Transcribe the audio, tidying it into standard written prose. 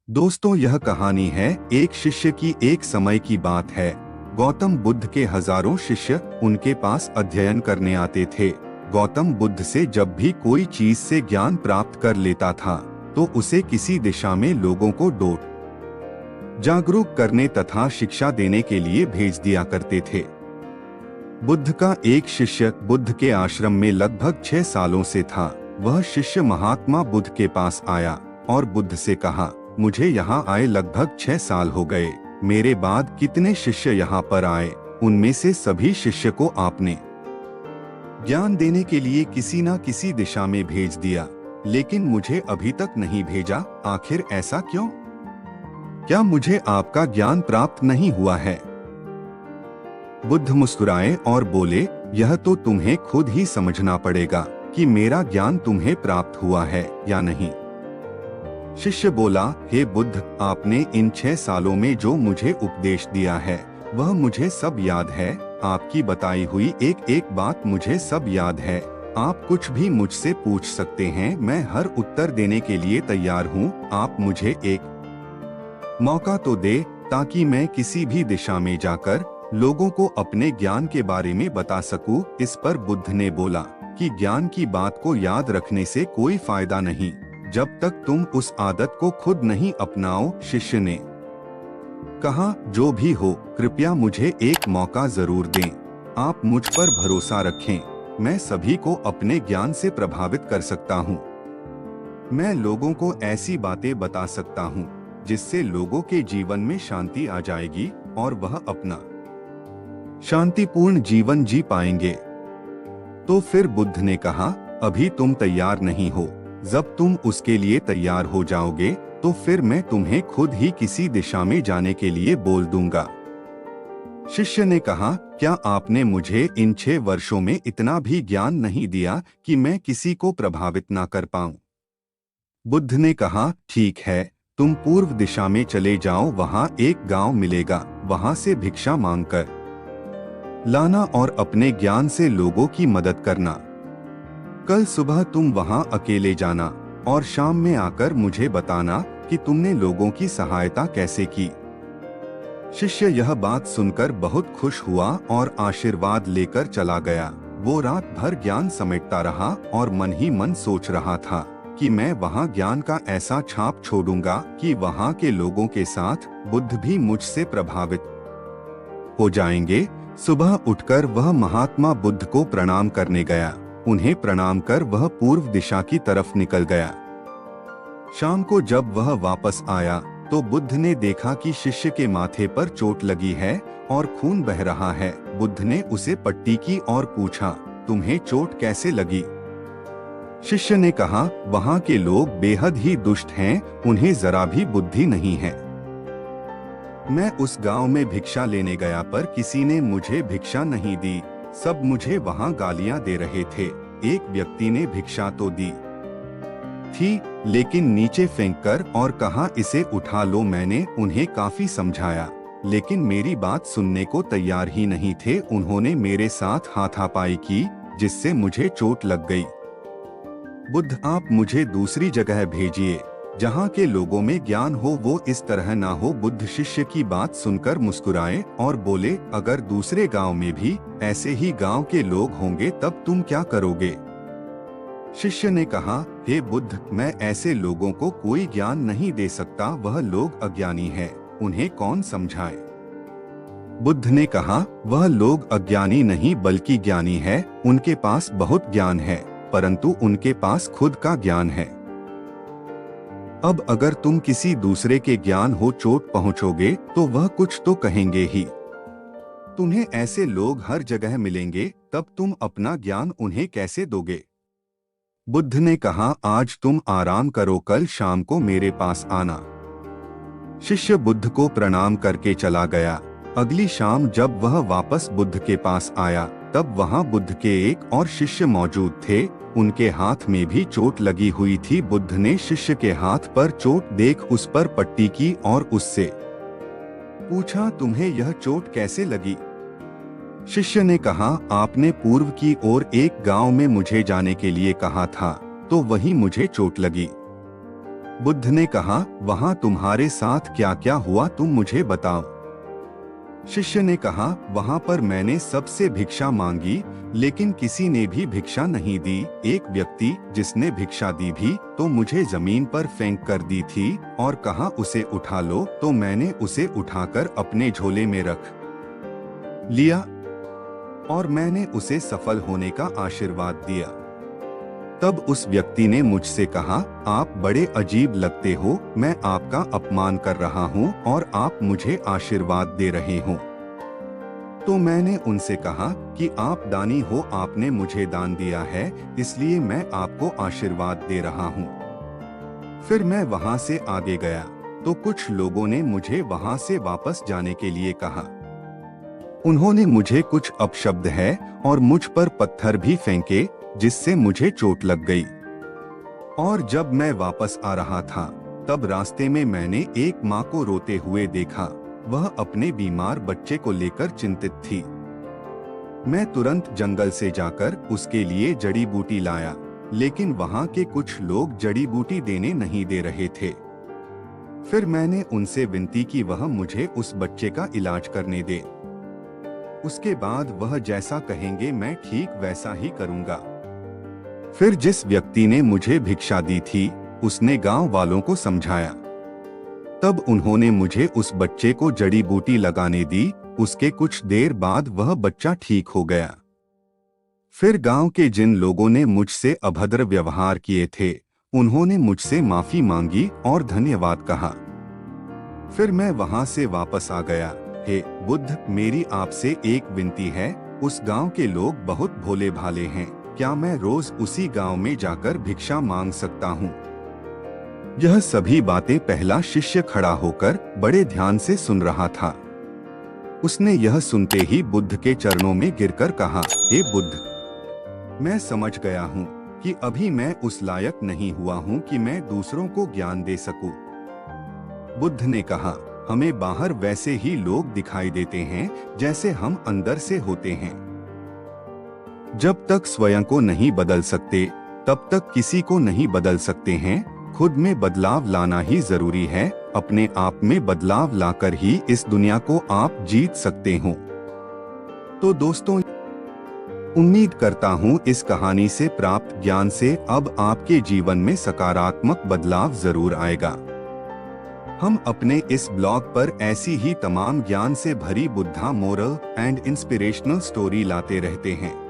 दोस्तों, यह कहानी है एक शिष्य की। एक समय की बात है। गौतम बुद्ध के हजारों शिष्य उनके पास अध्ययन करने आते थे। गौतम बुद्ध से जब भी कोई चीज से ज्ञान प्राप्त कर लेता था तो उसे किसी दिशा में लोगों को जागरूक करने तथा शिक्षा देने के लिए भेज दिया करते थे। बुद्ध का एक शिष्य बुद्ध के आश्रम में लगभग 6 सालों से था। वह शिष्य महात्मा बुद्ध के पास आया और बुद्ध से कहा, मुझे यहाँ आए लगभग 6 साल हो गए। मेरे बाद कितने शिष्य यहाँ पर आए, उनमें से सभी शिष्य को आपने ज्ञान देने के लिए किसी न किसी दिशा में भेज दिया, लेकिन मुझे अभी तक नहीं भेजा। आखिर ऐसा क्यों? क्या मुझे आपका ज्ञान प्राप्त नहीं हुआ है? बुद्ध मुस्कुराए और बोले, यह तो तुम्हें खुद ही समझना पड़ेगा कि मेरा ज्ञान तुम्हें प्राप्त हुआ है या नहीं। शिष्य बोला, हे बुद्ध, आपने इन 6 सालों में जो मुझे उपदेश दिया है वह मुझे सब याद है। आपकी बताई हुई एक एक बात मुझे सब याद है। आप कुछ भी मुझसे पूछ सकते हैं, मैं हर उत्तर देने के लिए तैयार हूँ। आप मुझे एक मौका तो दे ताकि मैं किसी भी दिशा में जाकर लोगों को अपने ज्ञान के बारे में बता सकूं। इस पर बुद्ध ने बोला कि ज्ञान की बात को याद रखने से कोई फायदा नहीं जब तक तुम उस आदत को खुद नहीं अपनाओ। शिष्य ने कहा, जो भी हो, कृपया मुझे एक मौका जरूर दें। आप मुझ पर भरोसा रखें, मैं सभी को अपने ज्ञान से प्रभावित कर सकता हूँ। मैं लोगों को ऐसी बातें बता सकता हूँ जिससे लोगों के जीवन में शांति आ जाएगी और वह अपना शांतिपूर्ण जीवन जी पाएंगे। तो फिर बुद्ध ने कहा, अभी तुम तैयार नहीं हो। जब तुम उसके लिए तैयार हो जाओगे तो फिर मैं तुम्हें खुद ही किसी दिशा में जाने के लिए बोल दूंगा। शिष्य ने कहा, क्या आपने मुझे इन 6 वर्षों में इतना भी ज्ञान नहीं दिया कि मैं किसी को प्रभावित ना कर पाऊं? बुद्ध ने कहा, ठीक है, तुम पूर्व दिशा में चले जाओ। वहां एक गांव मिलेगा, वहां से भिक्षा मांगकर लाना और अपने ज्ञान से लोगों की मदद करना। कल सुबह तुम वहां अकेले जाना और शाम में आकर मुझे बताना कि तुमने लोगों की सहायता कैसे की। शिष्य यह बात सुनकर बहुत खुश हुआ और आशीर्वाद लेकर चला गया। वो रात भर ज्ञान समेटता रहा और मन ही मन सोच रहा था कि मैं वहां ज्ञान का ऐसा छाप छोड़ूंगा कि वहां के लोगों के साथ बुद्ध भी मुझसे प्रभावित हो जाएंगे। सुबह उठकर वह महात्मा बुद्ध को प्रणाम करने गया। उन्हें प्रणाम कर वह पूर्व दिशा की तरफ निकल गया। शाम को जब वह वापस आया तो बुद्ध ने देखा कि शिष्य के माथे पर चोट लगी है और खून बह रहा है। बुद्ध ने उसे पट्टी की और पूछा, तुम्हें चोट कैसे लगी? शिष्य ने कहा, वहां के लोग बेहद ही दुष्ट हैं, उन्हें जरा भी बुद्धि नहीं है। मैं उस गांव में भिक्षा लेने गया पर किसी ने मुझे भिक्षा नहीं दी। सब मुझे वहां गालियां दे रहे थे। एक व्यक्ति ने भिक्षा तो दी थी, लेकिन नीचे फेंककर और कहा, इसे उठा लो। मैंने उन्हें काफी समझाया, लेकिन मेरी बात सुनने को तैयार ही नहीं थे। उन्होंने मेरे साथ हाथापाई की, जिससे मुझे चोट लग गई। बुद्ध, आप मुझे दूसरी जगह भेजिए जहाँ के लोगों में ज्ञान हो, वो इस तरह ना हो। बुद्ध शिष्य की बात सुनकर मुस्कुराए और बोले, अगर दूसरे गांव में भी ऐसे ही गांव के लोग होंगे तब तुम क्या करोगे? शिष्य ने कहा, हे बुद्ध, मैं ऐसे लोगों को कोई ज्ञान नहीं दे सकता। वह लोग अज्ञानी हैं, उन्हें कौन समझाए? बुद्ध ने कहा, वह लोग अज्ञानी नहीं बल्कि ज्ञानी है। उनके पास बहुत ज्ञान है, परंतु उनके पास खुद का ज्ञान है। अब अगर तुम किसी दूसरे के ज्ञान हो चोट पहुंचोगे तो वह कुछ तो कहेंगे ही। तुम्हें ऐसे लोग हर जगह मिलेंगे, तब तुम अपना ज्ञान उन्हें कैसे दोगे? बुद्ध ने कहा, आज तुम आराम करो, कल शाम को मेरे पास आना। शिष्य बुद्ध को प्रणाम करके चला गया। अगली शाम जब वह वापस बुद्ध के पास आया तब वहां बुद्ध के एक और शिष्य मौजूद थे। उनके हाथ में भी चोट लगी हुई थी। बुद्ध ने शिष्य के हाथ पर चोट देख उस पर पट्टी की और उससे पूछा, तुम्हें यह चोट कैसे लगी? शिष्य ने कहा, आपने पूर्व की ओर एक गांव में मुझे जाने के लिए कहा था, तो वहीं मुझे चोट लगी। बुद्ध ने कहा, वहां तुम्हारे साथ क्या क्या हुआ तुम मुझे बताओ। शिष्य ने कहा, वहां पर मैंने सबसे भिक्षा मांगी, लेकिन किसी ने भी भिक्षा नहीं दी। एक व्यक्ति जिसने भिक्षा दी भी तो मुझे जमीन पर फेंक कर दी थी और कहा उसे उठा लो, तो मैंने उसे उठाकर अपने झोले में रख लिया और मैंने उसे सफल होने का आशीर्वाद दिया। तब उस व्यक्ति ने मुझसे कहा, आप बड़े अजीब लगते हो, मैं आपका अपमान कर रहा हूँ और आप मुझे आशीर्वाद दे रहे हो। तो मैंने उनसे कहा कि आप दानी हो, आपने मुझे दान दिया है, इसलिए मैं आपको आशीर्वाद दे रहा हूँ। फिर मैं वहाँ से आगे गया तो कुछ लोगों ने मुझे वहाँ से वापस जाने के लिए कहा। उन्होंने मुझे कुछ अपशब्द है और मुझ पर पत्थर भी फेंके, जिससे मुझे चोट लग गई। और जब मैं वापस आ रहा था तब रास्ते में मैंने एक माँ को रोते हुए देखा। वह अपने बीमार बच्चे को लेकर चिंतित थी। मैं तुरंत जंगल से जाकर उसके लिए जड़ी बूटी लाया, लेकिन वहाँ के कुछ लोग जड़ी बूटी देने नहीं दे रहे थे। फिर मैंने उनसे विनती की वह मुझे उस बच्चे का इलाज करने दे। उसके बाद वह जैसा कहेंगे मैं ठीक वैसा ही करूँगा। फिर जिस व्यक्ति ने मुझे भिक्षा दी थी उसने गांव वालों को समझाया। तब उन्होंने मुझे उस बच्चे को जड़ी बूटी लगाने दी। उसके कुछ देर बाद वह बच्चा ठीक हो गया। फिर गांव के जिन लोगों ने मुझसे अभद्र व्यवहार किए थे उन्होंने मुझसे माफी मांगी और धन्यवाद कहा। फिर मैं वहां से वापस आ गया। हे बुद्ध, मेरी आपसे एक विनती है। उस गांव के लोग बहुत भोले भाले हैं, क्या मैं रोज उसी गांव में जाकर भिक्षा मांग सकता हूँ? यह सभी बातें पहला शिष्य खड़ा होकर बड़े ध्यान से सुन रहा था। उसने यह सुनते ही बुद्ध के चरणों में गिरकर कहा, हे बुद्ध, मैं समझ गया हूँ कि अभी मैं उस लायक नहीं हुआ हूँ कि मैं दूसरों को ज्ञान दे सकूं। बुद्ध ने कहा, हमें बाहर वैसे ही लोग दिखाई देते हैं जैसे हम अंदर से होते हैं। जब तक स्वयं को नहीं बदल सकते तब तक किसी को नहीं बदल सकते हैं। खुद में बदलाव लाना ही जरूरी है। अपने आप में बदलाव लाकर ही इस दुनिया को आप जीत सकते हो। तो दोस्तों, उम्मीद करता हूँ इस कहानी से प्राप्त ज्ञान से अब आपके जीवन में सकारात्मक बदलाव जरूर आएगा। हम अपने इस ब्लॉग पर ऐसी ही तमाम ज्ञान से भरी Buddha moral and inspirational story लाते रहते हैं।